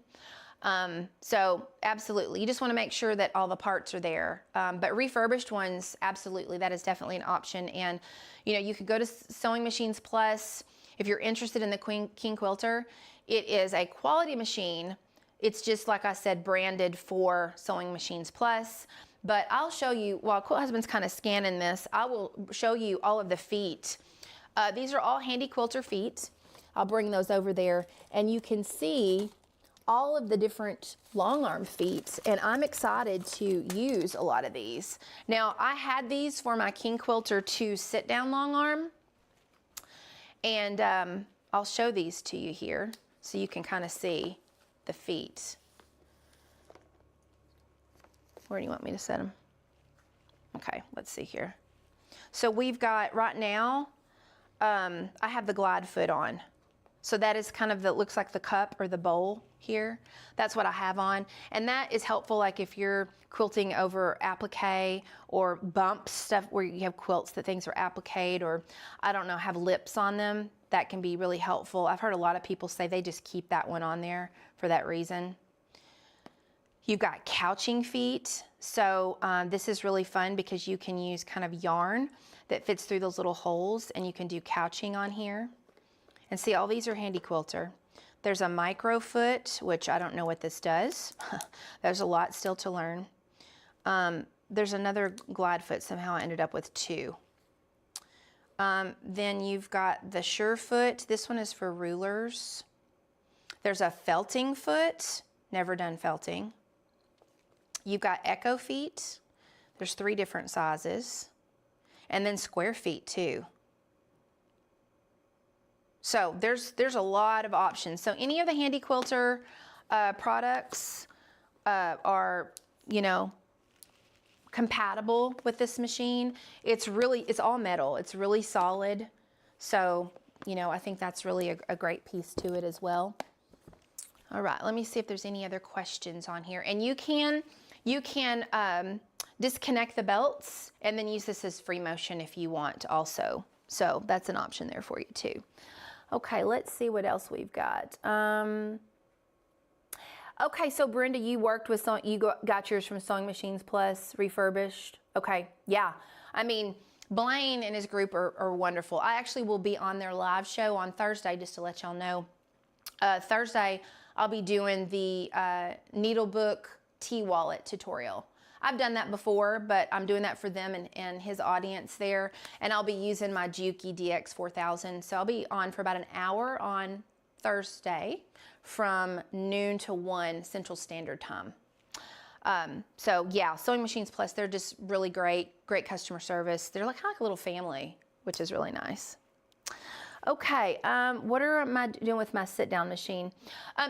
So absolutely, you just want to make sure that all the parts are there. But refurbished ones, absolutely, that is definitely an option. And, you know, you could go to Sewing Machines Plus if you're interested in the King Quilter. It is a quality machine. It's just, like I said, branded for Sewing Machines Plus. But I'll show you, while Quilt Husband's kind of scanning this, I will show you all of the feet. These are all Handy Quilter feet. I'll bring those over there, and you can see all of the different long arm feet, and I'm excited to use a lot of these. Now, I had these for my King Quilter 2 sit-down long arm, and I'll show these to you here so you can kind of see the feet. Where do you want me to set them? Okay, let's see here. So we've got, right now, I have the glide foot on. So that is kind of looks like the cup or the bowl here. That's what I have on. And that is helpful, like if you're quilting over applique or bumps, stuff where you have quilts that things are appliqued or, I don't know, have lips on them. That can be really helpful. I've heard a lot of people say they just keep that one on there for that reason. You've got couching feet. So this is really fun because you can use kind of yarn that fits through those little holes, and you can do couching on here. And see, all these are Handy Quilter. There's a micro foot, which I don't know what this does. There's a lot still to learn. There's another glide foot. Somehow I ended up with 2. Then you've got the sure foot. This one is for rulers. There's a felting foot. Never done felting. You've got echo feet. There's 3 different sizes. And then square feet too. So there's a lot of options. So any of the Handy Quilter products are, you know, compatible with this machine. It's all metal. It's really solid. So, you know, I think that's really a great piece to it as well. All right, let me see if there's any other questions on here. And you can disconnect the belts and then use this as free motion if you want also. So that's an option there for you too. Okay, let's see what else we've got. Okay, so Brenda, you worked with got yours from Sewing Machines Plus refurbished. Okay, yeah. I mean, Blaine and his group are wonderful. I actually will be on their live show on Thursday, just to let y'all know. Thursday, I'll be doing the needlebook T-wallet tutorial. I've done that before, but I'm doing that for them and his audience there. And I'll be using my Juki DX4000. So I'll be on for about an hour on Thursday from noon to 1 Central Standard Time. So yeah, Sewing Machines Plus, they're just really great customer service. They're like kind of like a little family, which is really nice. Okay, what am I doing with my sit-down machine?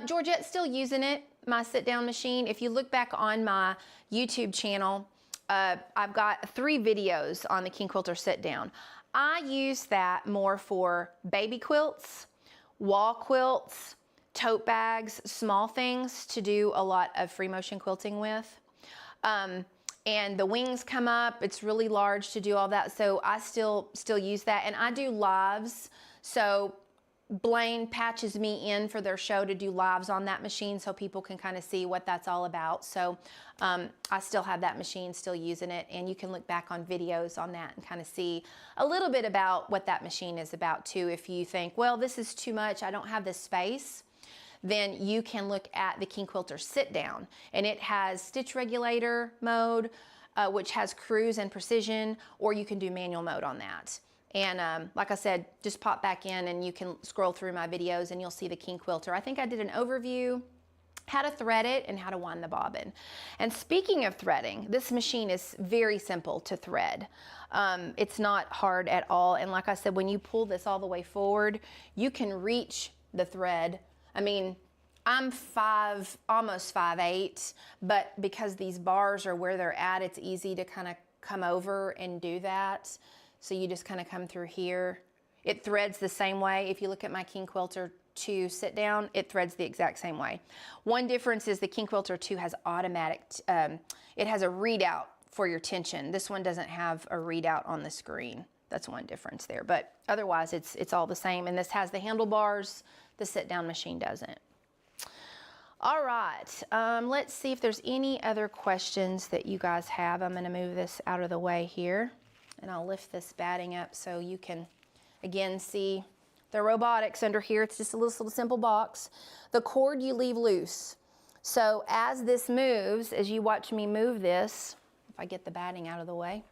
Georgette's still using it, my sit-down machine. If you look back on my YouTube channel, I've got 3 videos on the King Quilter sit-down. I use that more for baby quilts, wall quilts, tote bags, small things to do a lot of free motion quilting with. And the wings come up, it's really large to do all that, so I still use that. And I do lives, so Blaine patches me in for their show to do lives on that machine so people can kind of see what that's all about. So I still have that machine, still using it, and you can look back on videos on that and kind of see a little bit about what that machine is about too. If you think, well, this is too much, I don't have the space, then you can look at the King Quilter sit down, and it has stitch regulator mode, which has cruise and precision, or you can do manual mode on that. And like I said, just pop back in and you can scroll through my videos and you'll see the King Quilter. I think I did an overview, how to thread it and how to wind the bobbin. And speaking of threading, this machine is very simple to thread. It's not hard at all. And like I said, when you pull this all the way forward, you can reach the thread. I mean, I'm almost 5'8", but because these bars are where they're at, it's easy to kind of come over and do that. So you just kind of come through here. It threads the same way. If you look at my King Quilter 2 sit down, it threads the exact same way. One difference is the King Quilter 2 has automatic, it has a readout for your tension. This one doesn't have a readout on the screen. That's one difference there, but otherwise it's all the same. And this has the handlebars, the sit down machine doesn't. All right, let's see if there's any other questions that you guys have. I'm gonna move this out of the way here. And I'll lift this batting up so you can, again, see the robotics under here. It's just a little simple box. The cord you leave loose. So as this moves, as you watch me move this, if I get the batting out of the way,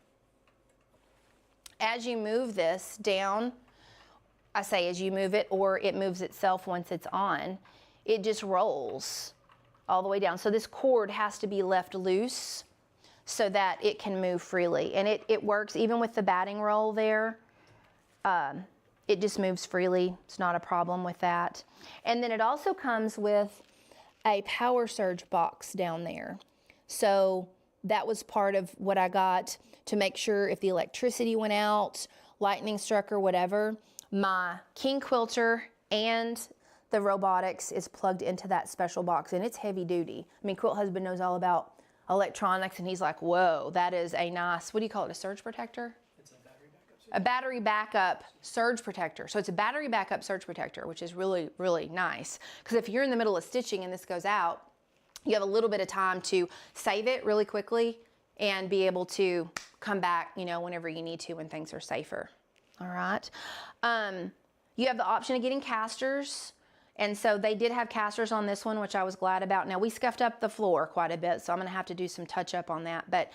as you move this down, I say as you move it, or it moves itself once it's on, it just rolls all the way down. So this cord has to be left loose so that it can move freely. And it works even with the batting roll there. It just moves freely. It's not a problem with that. And then it also comes with a power surge box down there. So that was part of what I got to make sure if the electricity went out, lightning struck or whatever, my King Quilter and the robotics is plugged into that special box, and it's heavy duty. I mean, Quilt Husband knows all about electronics, and he's like, whoa, that is a nice, what do you call it, a surge protector? It's A battery backup surge protector. So it's a battery backup surge protector, which is really, really nice. Because if you're in the middle of stitching and this goes out, you have a little bit of time to save it really quickly and be able to come back, you know, whenever you need to when things are safer. All right. You have the option of getting casters. And so they did have casters on this one, which I was glad about. Now we scuffed up the floor quite a bit, so I'm gonna have to do some touch up on that. But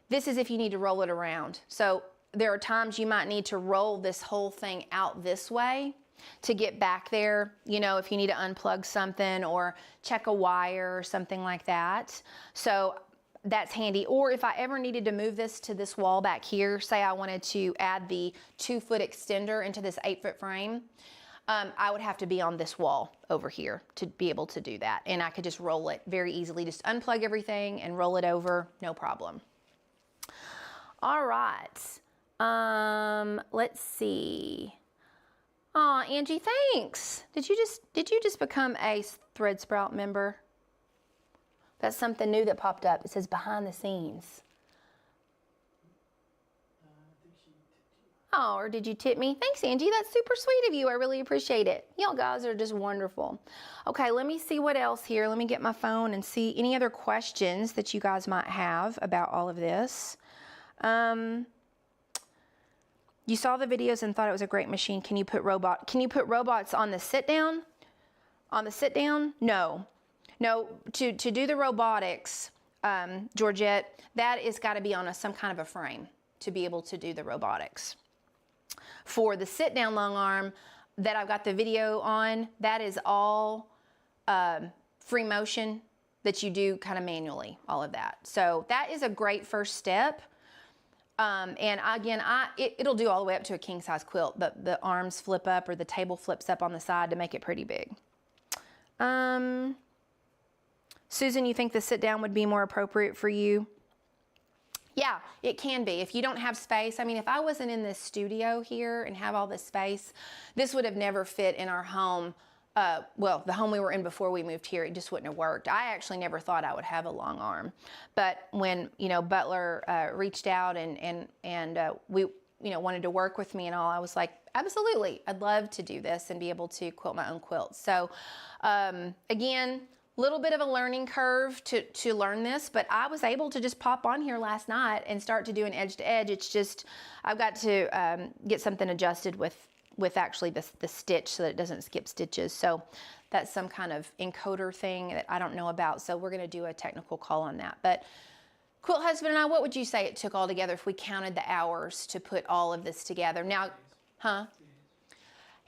this is if you need to roll it around. So there are times you might need to roll this whole thing out this way to get back there, you know, if you need to unplug something or check a wire or something like that. So that's handy. Or if I ever needed to move this to this wall back here, say I wanted to add the 2-foot extender into this 8-foot frame, I would have to be on this wall over here to be able to do that. And I could just roll it very easily. Just unplug everything and roll it over, no problem. All right, let's see. Aw, Angie, thanks. Did you just become a Thread Sprout member? That's something new that popped up. It says behind the scenes. I think she tipped you. Oh, or did you tip me? Thanks, Angie. That's super sweet of you. I really appreciate it. Y'all guys are just wonderful. Okay, let me see what else here. Let me get my phone and see any other questions that you guys might have about all of this. You saw the videos and thought it was a great machine. Can you put robots on the sit down? On the sit down? No. No, to do the robotics, Georgette, that is got to be on some kind of a frame to be able to do the robotics. For the sit down long arm that I've got the video on, that is all free motion that you do kind of manually, all of that. So that is a great first step. And again, it'll do all the way up to a king size quilt. The arms flip up or the table flips up on the side to make it pretty big. Susan, you think the sit down would be more appropriate for you? Yeah, it can be. If you don't have space, I mean, if I wasn't in this studio here and have all this space, this would have never fit in our home. Well, the home we were in before we moved here, it just wouldn't have worked. I actually never thought I would have a long arm. But when, Butler reached out and we, wanted to work with me and all, I was like, absolutely, I'd love to do this and be able to quilt my own quilts. So, again, little bit of a learning curve to learn this, but I was able to just pop on here last night and start to do an edge to edge. It's just, I've got to get something adjusted with actually the stitch so that it doesn't skip stitches. So that's some kind of encoder thing that I don't know about. So we're gonna do a technical call on that. But Quilt Husband and I, what would you say it took all together if we counted the hours to put all of this together? Now, huh?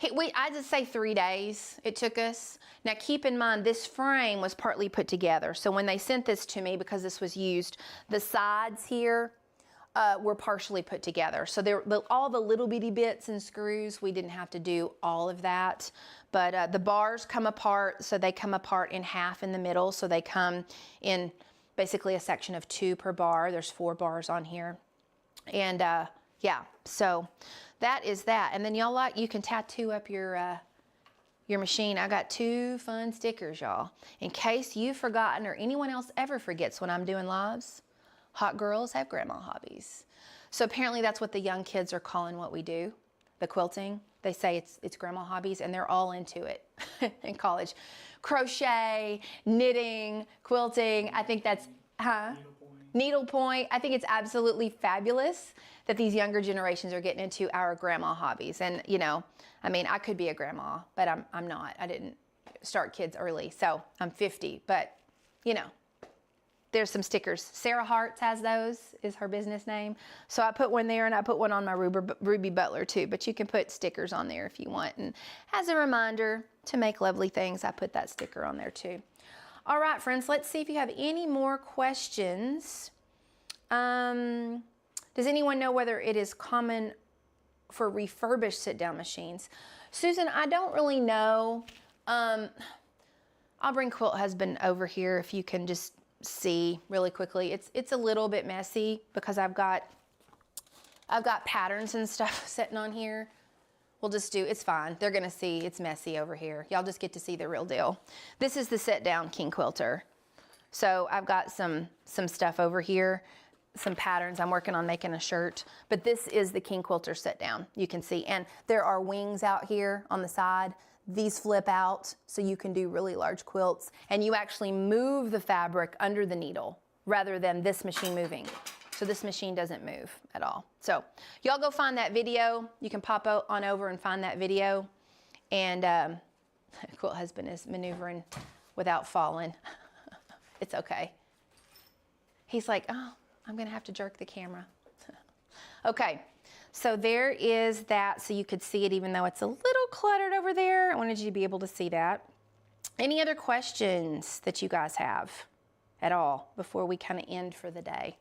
I just say 3 days it took us. Now keep in mind this frame was partly put together. So when they sent this to me, because this was used, the sides here were partially put together. So all the little bitty bits and screws, we didn't have to do all of that. But the bars come apart, so they come apart in half in the middle. So they come in basically a section of 2 per bar. There's 4 bars on here. And yeah, so that is that. And then y'all you can tattoo up your machine. I got 2 fun stickers, y'all. In case you've forgotten or anyone else ever forgets when I'm doing lives, hot girls have grandma hobbies. So apparently that's what the young kids are calling what we do, the quilting. They say it's grandma hobbies and they're all into it in college. Crochet, knitting, quilting, I think that's, needlepoint. I think it's absolutely fabulous that these younger generations are getting into our grandma hobbies. And I mean, I could be a grandma, but I'm not. I didn't start kids early, so I'm 50. But there's some stickers. Sarah Hartz has those, is her business name. So I put one there and I put one on my Ruby Butler too, but you can put stickers on there if you want. And as a reminder to make lovely things, I put that sticker on there too. All right, friends, let's see if you have any more questions. Does anyone know whether it is common for refurbished sit-down machines? Susan, I don't really know. I'll bring Quilt Husband over here if you can just see really quickly. It's a little bit messy because I've got patterns and stuff sitting on here. We'll just it's fine. They're gonna see it's messy over here. Y'all just get to see the real deal. This is the sit-down King Quilter. So I've got some stuff over here, some patterns. I'm working on making a shirt, but this is the King Quilter sit-down. You can see, and there are wings out here on the side. These flip out so you can do really large quilts, and you actually move the fabric under the needle rather than this machine moving. So this machine doesn't move at all. So y'all go find that video. You can pop on over and find that video. And Quilt Husband is maneuvering without falling. It's okay. He's like, oh, I'm gonna have to jerk the camera. Okay, so there is that, so you could see it even though it's a little cluttered over there. I wanted you to be able to see that. Any other questions that you guys have at all before we kind of end for the day?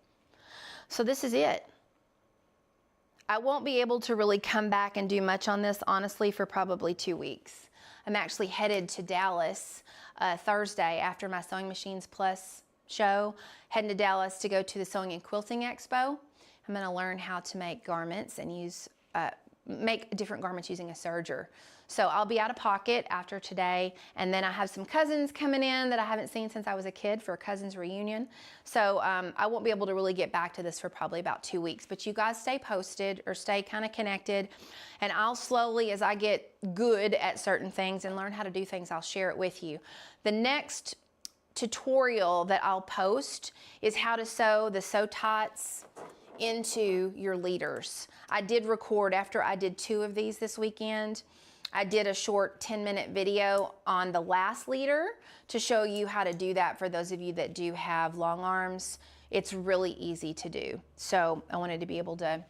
So this is it. I won't be able to really come back and do much on this, honestly, for probably 2 weeks. I'm actually headed to Dallas Thursday after my Sewing Machines Plus show, heading to Dallas to go to the Sewing and Quilting Expo. I'm gonna learn how to make garments and use make different garments using a serger. So I'll be out of pocket after today, and then I have some cousins coming in that I haven't seen since I was a kid for a cousin's reunion. So I won't be able to really get back to this for probably about 2 weeks, but you guys stay posted or stay kind of connected, and I'll slowly, as I get good at certain things and learn how to do things, I'll share it with you. The next tutorial that I'll post is how to sew the sew tots into your leaders. I did record after I did 2 of these this weekend. I did a short 10-minute video on the last leader to show you how to do that for those of you that do have long arms. It's really easy to do. So I wanted to be able to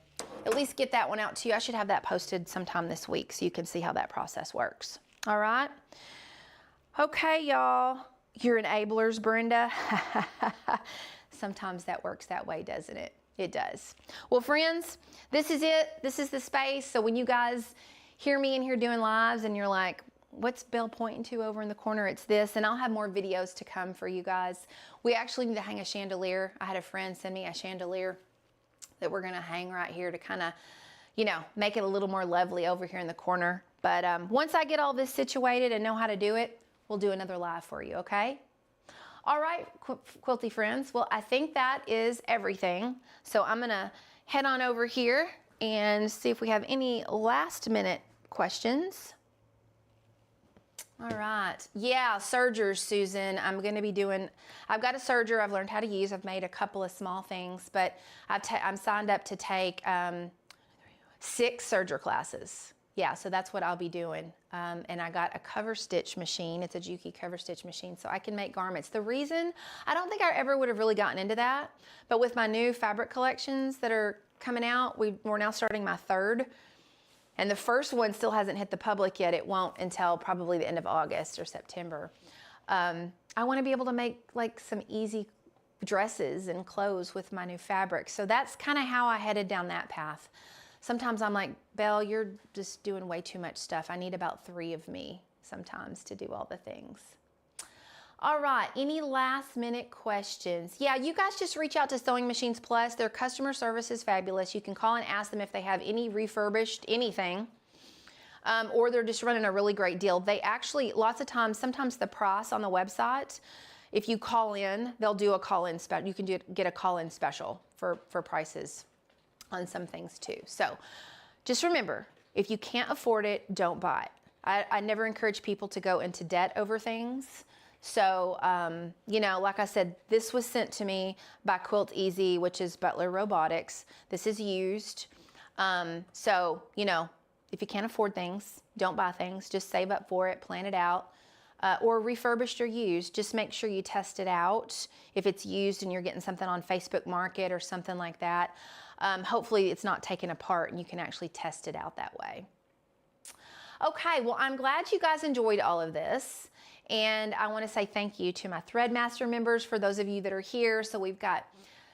at least get that one out to you. I should have that posted sometime this week so you can see how that process works. All right. Okay, y'all. You're enablers, Brenda. Sometimes that works that way, doesn't it? It does. Well, friends, this is it. This is the space. So when you guys hear me in here doing lives and you're like, what's Belle pointing to over in the corner? It's this. And I'll have more videos to come for you guys. We actually need to hang a chandelier. I had a friend send me a chandelier that we're going to hang right here to kind of, you know, make it a little more lovely over here in the corner. But once I get all this situated and know how to do it, we'll do another live for you, okay? All right, quilty friends. Well, I think that is everything. So I'm going to head on over here and see if we have any last minute questions. All right. Yeah, sergers, Susan. I'm going to be doing, I've got a serger I've learned how to use. I've made a couple of small things, but I'm signed up to take 6 serger classes. Yeah, so that's what I'll be doing. And I got a cover stitch machine. It's a Juki cover stitch machine, so I can make garments. The reason, I don't think I ever would have really gotten into that, but with my new fabric collections that are coming out, we're now starting my 3rd. And the first one still hasn't hit the public yet. It won't until probably the end of August or September. I want to be able to make like some easy dresses and clothes with my new fabric. So that's kind of how I headed down that path. Sometimes I'm like, Belle, you're just doing way too much stuff. I need about 3 of me sometimes to do all the things. All right, any last minute questions? Yeah, you guys just reach out to Sewing Machines Plus. Their customer service is fabulous. You can call and ask them if they have any refurbished anything, or they're just running a really great deal. They actually, lots of times, sometimes the price on the website, if you call in, they'll do a call-in special. You can get a call-in special for prices on some things too. So just remember, if you can't afford it, don't buy it. I never encourage people to go into debt over things. So, you know, like I said, this was sent to me by Quilt Easy, which is Butler Robotics. This is used. So, you know, if you can't afford things, don't buy things. Just save up for it, plan it out. Or refurbished or used, just make sure you test it out. If it's used and you're getting something on Facebook Market or something like that, hopefully it's not taken apart and you can actually test it out that way. Okay, well, I'm glad you guys enjoyed all of this. And I want to say thank you to my Threadmaster members, for those of you that are here. So we've got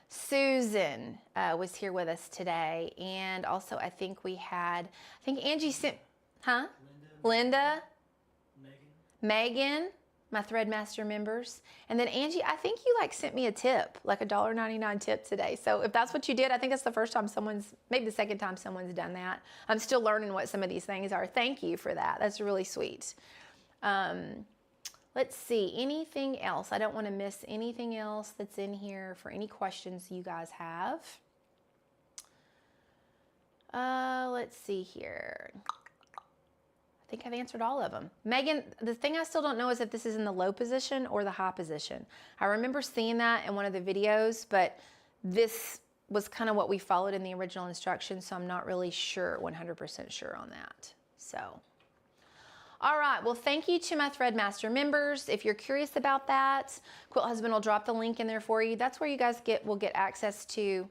Susan was here with us today. And also I think we had, I think Angie sent, huh? Linda. Megan, my Threadmaster members. And then Angie, I think you like sent me a tip, like a $1.99 tip today. So if that's what you did, I think that's the first time maybe the second time someone's done that. I'm still learning what some of these things are. Thank you for that. That's really sweet. Let's see, anything else? I don't want to miss anything else that's in here for any questions you guys have. Let's see here. I think I've answered all of them. Megan, the thing I still don't know is if this is in the low position or the high position. I remember seeing that in one of the videos, but this was kind of what we followed in the original instructions, so I'm not really sure, 100% sure on that. So, all right, well, thank you to my Threadmaster members. If you're curious about that, Quilt Husband will drop the link in there for you. That's where you guys will get access to,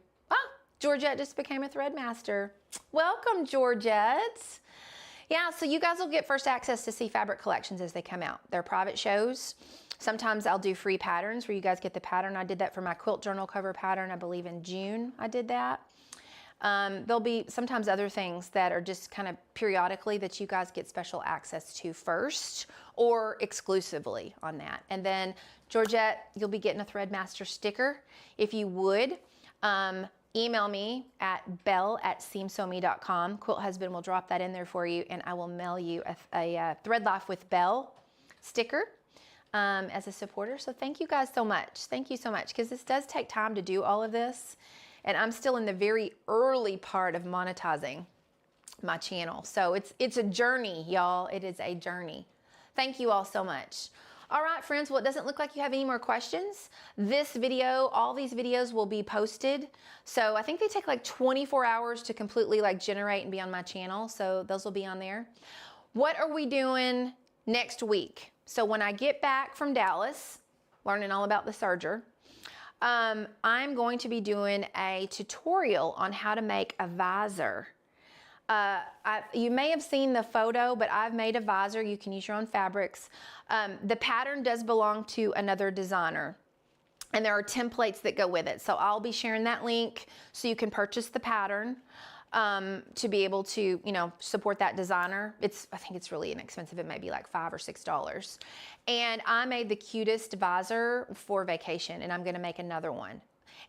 Georgette just became a Threadmaster. Welcome, Georgette. Yeah, so you guys will get first access to see fabric collections as they come out. They're private shows. Sometimes I'll do free patterns where you guys get the pattern. I did that for my quilt journal cover pattern, I believe in June I did that. There'll be sometimes other things that are just kind of periodically that you guys get special access to first or exclusively on that. And then Georgette, you'll be getting a Threadmaster sticker. If you would, email me at belle@seamsewme.com. Quilt Husband will drop that in there for you, and I will mail you a Thread Life with Belle sticker as a supporter. So thank you guys so much. Thank you so much, because this does take time to do all of this, and I'm still in the very early part of monetizing my channel. So it's a journey, y'all. It is a journey. Thank you all so much. All right, friends, well, it doesn't look like you have any more questions. This video, all these videos will be posted. So I think they take like 24 hours to completely like generate and be on my channel. So those will be on there. What are we doing next week? So when I get back from Dallas, learning all about the serger, I'm going to be doing a tutorial on how to make a visor. You may have seen the photo, but I've made a visor. You can use your own fabrics. The pattern does belong to another designer, and there are templates that go with it. So I'll be sharing that link so you can purchase the pattern to be able to, you know, support that designer. I think it's really inexpensive. It may be like $5 or $6. And I made the cutest visor for vacation, and I'm going to make another one.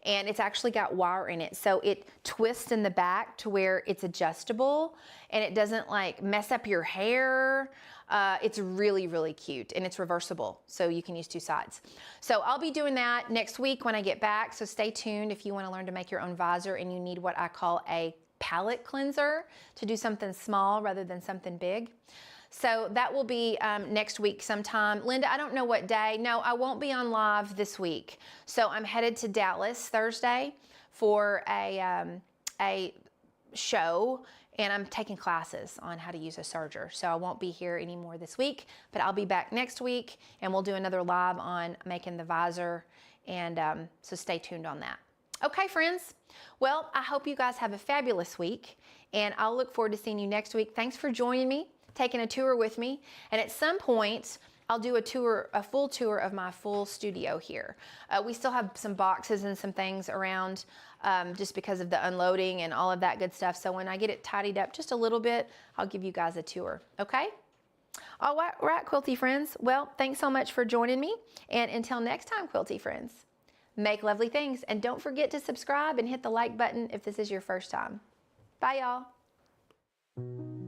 And it's actually got wire in it, so it twists in the back to where it's adjustable and it doesn't like mess up your hair. It's really, really cute, and it's reversible, so you can use two sides. So I'll be doing that next week when I get back, so stay tuned if you want to learn to make your own visor and you need what I call a palette cleanser to do something small rather than something big. So that will be next week sometime. Linda, I don't know what day. No, I won't be on live this week. So I'm headed to Dallas Thursday for a show, and I'm taking classes on how to use a serger. So I won't be here anymore this week, but I'll be back next week, and we'll do another live on making the visor, and so stay tuned on that. Okay, friends. Well, I hope you guys have a fabulous week, and I'll look forward to seeing you next week. Thanks for joining me, taking a tour with me, and at some point I'll do a full tour of my full studio here. We still have some boxes and some things around just because of the unloading and all of that good stuff. So when I get it tidied up just a little bit, I'll give you guys a tour, okay? All right, Quilty friends. Well, thanks so much for joining me, and until next time, Quilty friends, make lovely things, and don't forget to subscribe and hit the like button if this is your first time. Bye, y'all.